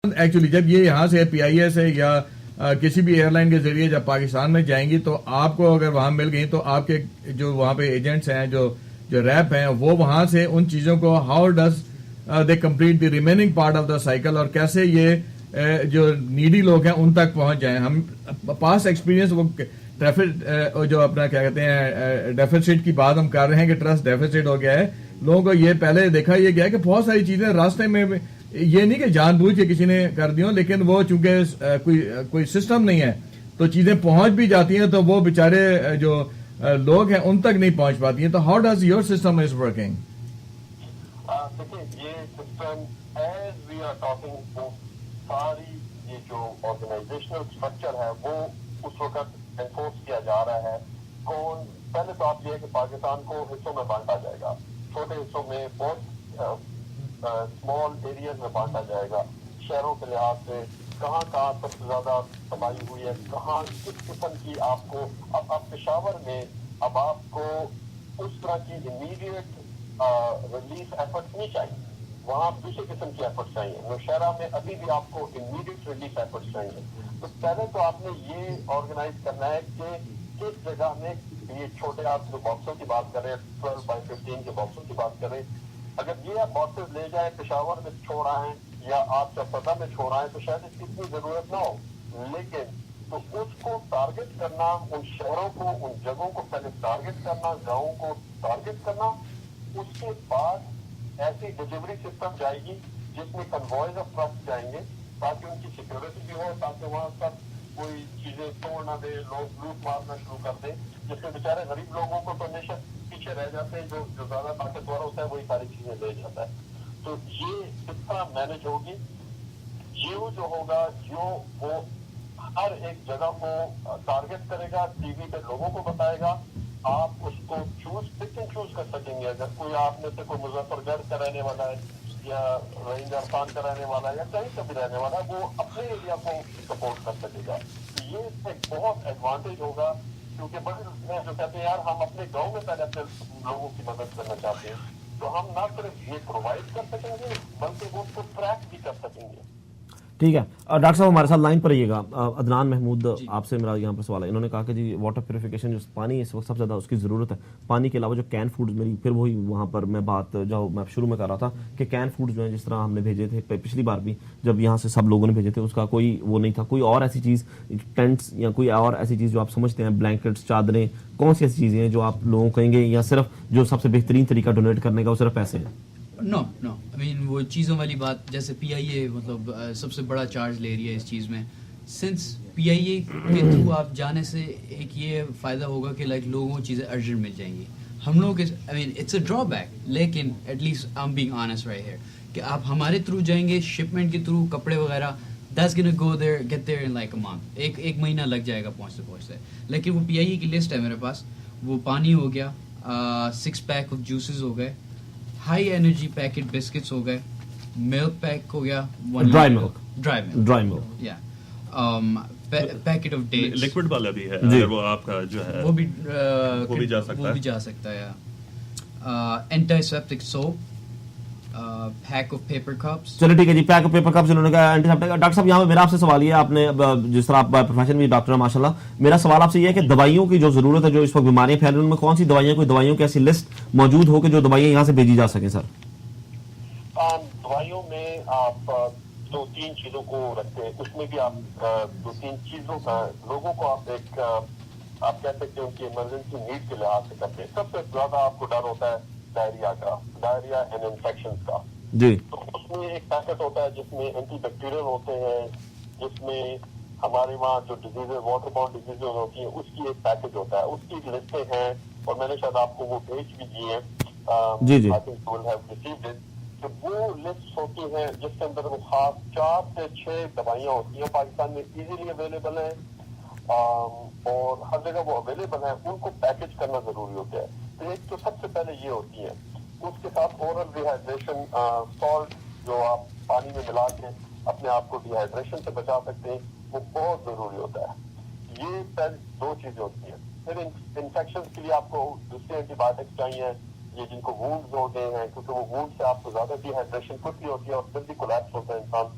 Actually جب یہ یہاں سے پی آئی اے سے یا کسی بھی ایئر لائن کے ذریعے جب پاکستان میں جائیں گی تو آپ کو اگر وہاں مل گئی تو آپ کے جو وہاں پہ ایجنٹس ہیں جو ریپ ہیں وہ وہاں سے ان چیزوں کو how does they complete the remaining part of the cycle اور کیسے یہ جو نیڈی لوگ ہیں ان تک پہنچ جائیں. ہم پاس ایکسپیرینس وہ جو اپنا کیا کہتے ہیں ڈیفیسٹ کی بات ہم کر رہے ہیں کہ ٹرسٹ ڈیفیسٹ ہو گیا ہے لوگوں کو. یہ پہلے دیکھا یہ گیا کہ بہت ساری چیزیں راستے میں یہ نہیں کہ جان بوجھ کے کسی نے کر دی ہوں لیکن وہ چونکہ کوئی سسٹم نہیں ہے تو چیزیں پہنچ بھی جاتی ہیں تو وہ بیچارے جو لوگ ہیں ان تک نہیں پہنچ پاتی ہیں. تو how does your system is working? دیکھیں یہ system as we are talking وہ ساری یہ جو آرگنائزیشنل اسٹرکچر ہے وہ اس وقت انفورس کیا جا رہا ہے. کون پہلے تو آپ یہ ہے کہ پاکستان کو حصوں میں بانٹا جائے گا, چھوٹے حصوں میں بہت اسمال ایریاز میں بانٹا جائے گا. شہروں کے لحاظ سے کہاں کہاں سب سے زیادہ تباہی ہوئی ہے, کہاں کس قسم کی آپ کو اب پشاور میں اب آپ کو اس طرح کی امیڈیٹ ریلیف ایفرٹس نہیں چاہیے, وہاں دوسرے قسم کی ایفرٹس چاہیے. نوشہرہ میں ابھی بھی آپ کو امیڈیٹ ریلیف ایفرٹس چاہیے. تو پہلے تو آپ نے یہ آرگنائز کرنا ہے کہ کس جگہ میں یہ چھوٹے آپ جو باکسوں کی بات کریں 12x15 کے باکسوں کی بات کریں, اگر یہ آپ باکسز لے جائیں پشاور میں چھوڑ رہے ہیں یا آپ چپردہ میں چھوڑ رہے ہیں تو شاید اس کی اتنی ضرورت نہ ہو, لیکن تو اس کو ٹارگٹ کرنا, ان شہروں کو ان جگہوں کو پہلے ٹارگٹ کرنا, گاؤں کو ٹارگٹ کرنا, اس کے بعد ایسی ڈلیوری سسٹم جائے گی جس میں کنوائز آف ٹرسٹ جائیں گے تاکہ ان کی سیکورٹی بھی ہو, تاکہ وہاں تک کوئی چیزیں توڑ نہ دے, لوگ لوٹ مارنا شروع کر دیں, جس میں بیچارے غریب لوگوں کو تو ہمیشہ پیچھے رہ جاتے ہیں, جو زیادہ طاقتور ہوتا ہے وہی ساری چیزیں لے جاتا ہے. تو یہ کس طرح مینج ہوگی, جو ہوگا وہ ہر ایک جگہ کو ٹارگٹ کرے گا, ٹی وی پہ لوگوں کو بتائے گا, آپ اس کو پک اینڈ چوز کر سکیں گے. اگر کوئی آپ میں سے کوئی مظفر گڑھ کا رہنے والا ہے یا رحیم ارفان کا رہنے والا ہے یا کہیں کا بھی رہنے والا ہے, وہ اپنے ایریا کو سپورٹ کر سکے گا. تو یہ اس سے بہت ایڈوانٹیج ہوگا, کیونکہ بڑے لوگ جو کہتے ہیں یار ہم اپنے گاؤں میں پہلے اپنے لوگوں کی مدد کرنا چاہتے ہیں, تو ہم نہ صرف یہ پرووائڈ کر سکیں گے بلکہ وہ اس کو ٹریک بھی کر سکیں گے. ٹھیک ہے. ڈاکٹر صاحب ہمارے ساتھ لائن پر رہیے گا. عدنان محمود آپ سے میرا یہاں پر سوال ہے. انہوں نے کہا کہ جی واٹر پیوریفیکیشن جو پانی ہے اس وقت سب سے زیادہ اس کی ضرورت ہے. پانی کے علاوہ جو کین فوڈ, میری پھر وہی وہاں پر میں بات جو میں شروع میں کر رہا تھا کہ کین فوڈ جو ہیں جس طرح ہم نے بھیجے تھے پچھلی بار بھی جب یہاں سے سب لوگوں نے بھیجے تھے, اس کا کوئی وہ نہیں تھا. کوئی اور ایسی چیز ٹینٹس یا کوئی اور ایسی چیز جو آپ سمجھتے ہیں, بلینکٹس, چادریں, کون سی ایسی چیزیں ہیں جو آپ لوگوں کو کہیں گے, یا صرف جو سب سے بہترین طریقہ ڈونیٹ کرنے کا وہ صرف پیسے ہیں؟ نو آئی مین وہ چیزوں والی بات, جیسے پی آئی اے مطلب سب سے بڑا چارج لے رہی ہے اس چیز میں. سنس پی آئی اے کے تھرو آپ جانے سے ایک یہ فائدہ ہوگا کہ لائک لوگوں کو چیزیں ارجنٹ مل جائیں گی. ہم لوگ I mean it's a drawback, لیکن at least I am being honest right here کہ آپ ہمارے تھرو جائیں گے شپمنٹ کے تھرو کپڑے وغیرہ, that's gonna go there get there in like a month, ایک مہینہ لگ جائے گا پہنچتے. لیکن وہ پی آئی اے کی لسٹ ہے میرے پاس, وہ پانی ہو گیا, 6 پیک آف جوسز ہو گئے, ہائی انرجی پیکٹ بسکٹس ہو گئے, ملک پیک ہو گیا, ڈرائی ملک یا پیکٹ آف ڈیٹس, لکوڈ والا بھی ہے اگر وہ آپ کا جو ہے وہ بھی جا سکتا ہے. Antiseptic soap, pack of paper cups. چلو ٹھیک ہے جی, پیک آف پیپر کپس انہوں نے کہا اینٹی سیپٹک. ڈاکٹر صاحب یہاں پہ میرا آپ سے سوال یہ ہے, آپ نے جس طرح آپ پروفیشن بھی ڈاکٹر ہیں ماشاء اللہ, میرا سوال آپ سے یہ ہے کہ دوائیوں کی جو ضرورت ہے, جو اس وقت بیماریاں پھیل رہی ہیں, ان میں کون سی دوائیاں, کوئی دوائیوں کی ایسی لسٹ موجود ہو کہ جو دوائیاں یہاں سے بھیجی جا سکیں سر؟ دوائیوں میں آپ 2-3 چیزوں کو رکھتے ہیں, اس میں بھی آپ 2-3 چیزوں کا لوگوں کو آپ ایک آپ کہہ سکتے ہیں ان کی ایمرجنسی نیڈ کے لحاظ سے کرتے ہیں. سب سے زیادہ آپ کو ڈر ہوتا ہے ڈائریا اینڈ انفیکشنز کا. جی, تو اس میں ایک پیکٹ ہوتا ہے جس میں اینٹی بیکٹیریل ہوتے ہیں, جس میں ہمارے وہاں جو ڈیزیز واٹر باؤنڈ ڈیزیز ہوتی ہیں اس کی ایک پیکج ہوتا ہے, اس کی لسٹیں ہیں اور میں نے شاید آپ کو وہ بھیج بھی دیے ہیں. جی جی, I think you will have received it. تو وہ لسٹ ہوتی ہیں جس کے اندر وہ خاص 4 سے 6 دوائیاں ہوتی ہیں, پاکستان میں ایزیلی اویلیبل ہیں اور ہر جگہ وہ اویلیبل ہیں. ان کو پیکج کرنا ضروری ہوتا ہے. تو ایک تو سب سے پہلے یہ ہوتی ہے, اس کے ساتھ اورل ڈیہائیڈریشن سالٹ جو آپ پانی میں ملا کے اپنے آپ کو ڈیہائیڈریشن سے بچا سکتے ہیں, وہ بہت ضروری ہوتا ہے. یہ پہلی 2 چیزیں ہوتی ہیں. پھر انفیکشن کے لیے آپ کو دوسری اینٹی بایوٹکس چاہیے, یہ جن کو وونڈز ہوتے ہیں, کیونکہ وہ وونڈ سے آپ کو زیادہ ڈیہائیڈریشن کچھ نہیں ہوتی ہے اور جلدی کولیپس ہوتا ہے انسان,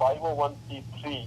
501c3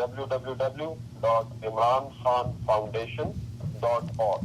www.imrankhanfoundation.org।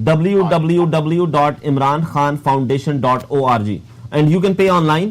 www.imrankhanfoundation.org, and you can pay online.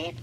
1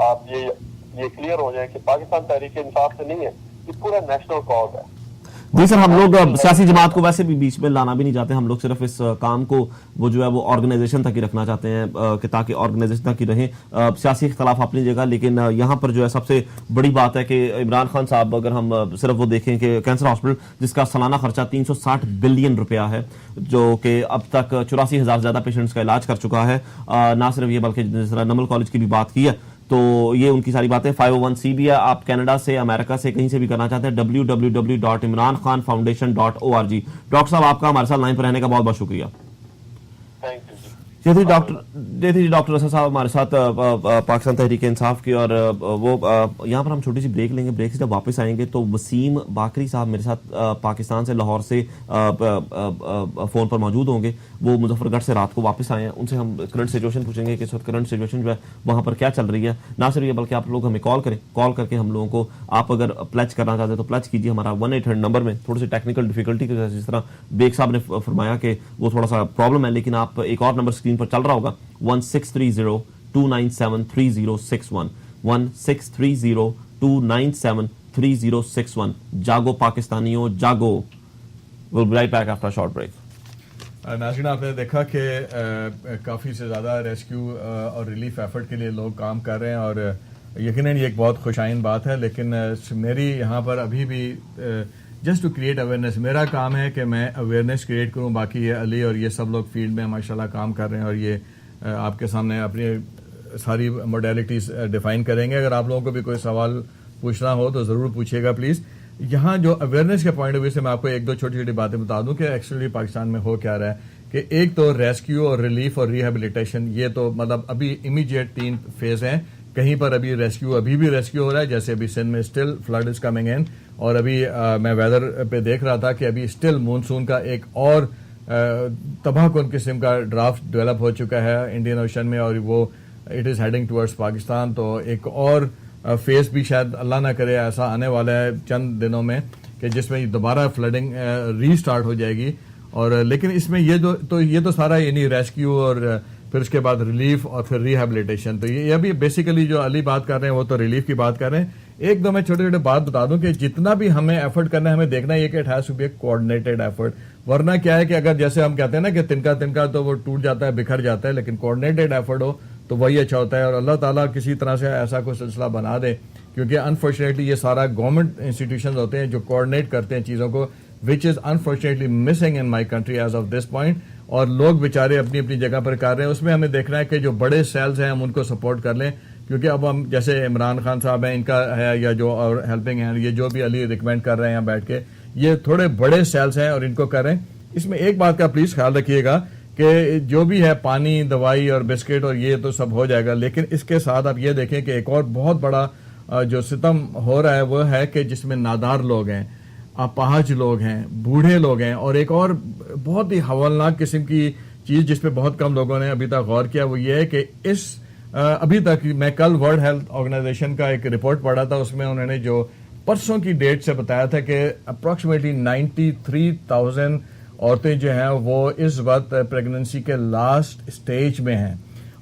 آپ یہ کلیئر ہو جائے کہ پاکستان تحریک انصاف سے نہیں ہے، یہ پورا نیشنل کاز ہے. جی سر، ہم لوگ سیاسی جماعت کو ویسے بھی بیچ میں لانا بھی نہیں چاہتے. ہم لوگ صرف اس کام کو وہ جو ہے وہ آرگنائزیشن تک ہی رکھنا چاہتے ہیں کہ تاکہ آرگنائزیشن تک ہی رہیں. سیاسی اختلاف اپنی جگہ، لیکن یہاں پر جو ہے سب سے بڑی بات ہے کہ عمران خان صاحب، اگر ہم صرف وہ دیکھیں کہ کینسر ہاسپٹل جس کا سالانہ خرچہ 360 بلین روپیہ ہے، جو کہ اب تک 84,000 زیادہ پیشنٹس کا علاج کر چکا ہے. نہ صرف یہ بلکہ جس طرح نمل کالج کی بھی بات کی ہے، تو یہ ان کی ساری باتیں. 501c بھی ہے. آپ کینیڈا سے، امریکہ سے، کہیں سے بھی کرنا چاہتے ہیں www.imrankhanfoundation.org. ڈاکٹر صاحب، آپ کا ہمارے ساتھ لائن پر رہنے کا بہت بہت شکریہ. یہ تھی ڈاکٹر اسد صاحب ہمارے ساتھ پاکستان تحریک انصاف کی. اور وہ یہاں پر ہم چھوٹی سی بریک لیں گے. بریک سے جب واپس آئیں گے تو وسیم باقری صاحب میرے ساتھ پاکستان سے، لاہور سے فون پر موجود ہوں گے. وہ مظفر گڑھ سے رات کو واپس آئے ہیں. ان سے ہم کرنٹ سچویشن پوچھیں گے کہ اس وقت کرنٹ سچویشن جو ہے وہاں پر کیا چل رہی ہے. نہ صرف یہ بلکہ آپ لوگ ہمیں کال کریں. کال کر کے ہم لوگوں کو، آپ اگر پلیچ کرنا چاہتے ہیں تو پلیچ کیجیے. ہمارا 1-800 نمبر میں تھوڑی سی ٹیکنیکل ڈیفیکلٹی کی وجہ سے، جس طرح بیگ صاحب نے فرمایا کہ وہ تھوڑا سا پرابلم ہے، لیکن آپ ایک اور نمبر اسکرین پر چل رہا ہوگا 1630-297-3061 1630-297-3061. جاگو پاکستانیوں جاگو. We'll be right back after a short break. ناظرین، آپ نے دیکھا کہ کافی سے زیادہ ریسکیو اور ریلیف ایفرٹ کے لیے لوگ کام کر رہے ہیں، اور یقیناً یہ ایک بہت خوش آئند بات ہے. لیکن میری یہاں پر ابھی بھی جسٹ ٹو کریٹ اویئرنیس، میرا کام ہے کہ میں اویئرنیس کریٹ کروں. باقی یہ علی اور یہ سب لوگ فیلڈ میں ماشاءاللہ کام کر رہے ہیں، اور یہ آپ کے سامنے اپنی ساری موڈیلٹیز ڈیفائن کریں گے. اگر آپ لوگوں کو بھی کوئی سوال پوچھنا ہو تو ضرور پوچھیے گا پلیز. یہاں جو اویئرنیس کے پوائنٹ آف ویو سے میں آپ کو ایک دو چھوٹی چھوٹی باتیں بتا دوں کہ ایکچولی پاکستان میں ہو کیا رہا ہے. کہ ایک تو ریسکیو اور ریلیف اور ریہیبلیٹیشن، یہ تو مطلب ابھی امیجیٹ 3 فیز ہیں. کہیں پر ابھی بھی ریسکیو ہو رہا ہے، جیسے ابھی سندھ میں still flood is coming in. اور ابھی میں ویدر پہ دیکھ رہا تھا کہ ابھی اسٹل مونسون کا ایک اور تباہ کن قسم کا ڈرافٹ ڈیولپ ہو چکا ہے انڈین اوشن میں، اور وہ it is heading towards Pakistan. تو ایک اور فیز بھی شاید اللہ نہ کرے ایسا آنے والا ہے چند دنوں میں کہ جس میں دوبارہ فلڈنگ ری سٹارٹ ہو جائے گی. اور لیکن اس میں یہ تو سارا یعنی ریسکیو اور پھر اس کے بعد ریلیف اور پھر ریہیبلیٹیشن. تو یہ ابھی بیسیکلی جو علی بات کر رہے ہیں وہ تو ریلیف کی بات کر رہے ہیں. ایک دو میں چھوٹے چھوٹے بات بتا دوں کہ جتنا بھی ہمیں ایفرٹ کرنا ہے، ہمیں دیکھنا ہے کہ it has to be a coordinated effort. ورنہ کیا ہے کہ اگر جیسے ہم کہتے ہیں نا کہ تنکا تو وہ ٹوٹ جاتا ہے، بکھر جاتا ہے، لیکن کوآرڈینیٹڈ ایفرٹ ہو تو وہی اچھا ہوتا ہے. اور اللہ تعالیٰ کسی طرح سے ایسا کوئی سلسلہ بنا دے، کیونکہ انفارچونیٹلی یہ سارا گورنمنٹ انسٹیٹیوشنز ہوتے ہیں جو کوآرڈینیٹ کرتے ہیں چیزوں کو، which is unfortunately missing in my country as of this point. اور لوگ بیچارے اپنی اپنی جگہ پر کر رہے ہیں. اس میں ہمیں دیکھنا ہے کہ جو بڑے سیلز ہیں ہم ان کو سپورٹ کر لیں، کیونکہ اب ہم جیسے عمران خان صاحب ہیں، ان کا ہے، یا جو اور ہیلپنگ ہیں، یہ جو بھی علی ریکمینڈ کر رہے ہیں بیٹھ کے، یہ تھوڑے بڑے سیلز ہیں اور ان کو کریں. اس میں ایک بات کا پلیز خیال رکھیے گا کہ جو بھی ہے پانی، دوائی اور بسکٹ اور یہ تو سب ہو جائے گا، لیکن اس کے ساتھ آپ یہ دیکھیں کہ ایک اور بہت بڑا جو ستم ہو رہا ہے وہ ہے کہ جس میں نادار لوگ ہیں، اپاہج لوگ ہیں، بوڑھے لوگ ہیں. اور ایک اور بہت ہی ہولناک قسم کی چیز جس پہ بہت کم لوگوں نے ابھی تک غور کیا، وہ یہ ہے کہ ابھی تک میں کل ورلڈ ہیلتھ آرگنائزیشن کا ایک رپورٹ پڑھا تھا، اس میں انہوں نے جو پرسوں کی ڈیٹ سے بتایا تھا کہ اپروکسیمیٹلی 93,000 عورتیں جو ہیں وہ اس وقت پریگننسی کے لاسٹ سٹیج میں ہیں،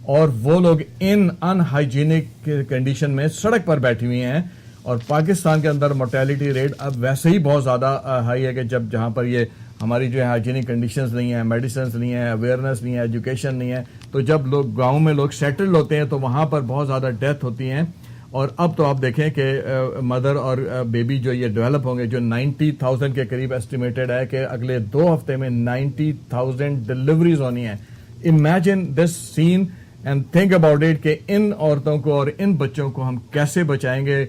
اور وہ لوگ ان ہائیجینک کنڈیشن میں سڑک پر بیٹھی ہوئی ہیں. اور پاکستان کے اندر مورٹیلٹی ریٹ اب ویسے ہی بہت زیادہ ہائی ہے کہ جہاں پر یہ ہماری جو ہے ہائیجینک کنڈیشنز نہیں ہیں، میڈیسنز نہیں ہیں، اویئرنیس نہیں ہے، ایجوکیشن نہیں ہے، تو جب لوگ گاؤں میں لوگ سیٹلڈ ہوتے ہیں تو وہاں پر بہت زیادہ ڈیتھ ہوتی ہیں. اور اب تو آپ دیکھیں کہ مدر اور بیبی جو یہ ڈیولپ ہوں گے، جو 90,000 کے قریب ایسٹیمیٹڈ ہے کہ اگلے 2 ہفتے میں 90,000 ڈلیوریز ہونی ہیں. Imagine this scene and think about it کہ ان عورتوں کو اور ان بچوں کو ہم کیسے بچائیں گے.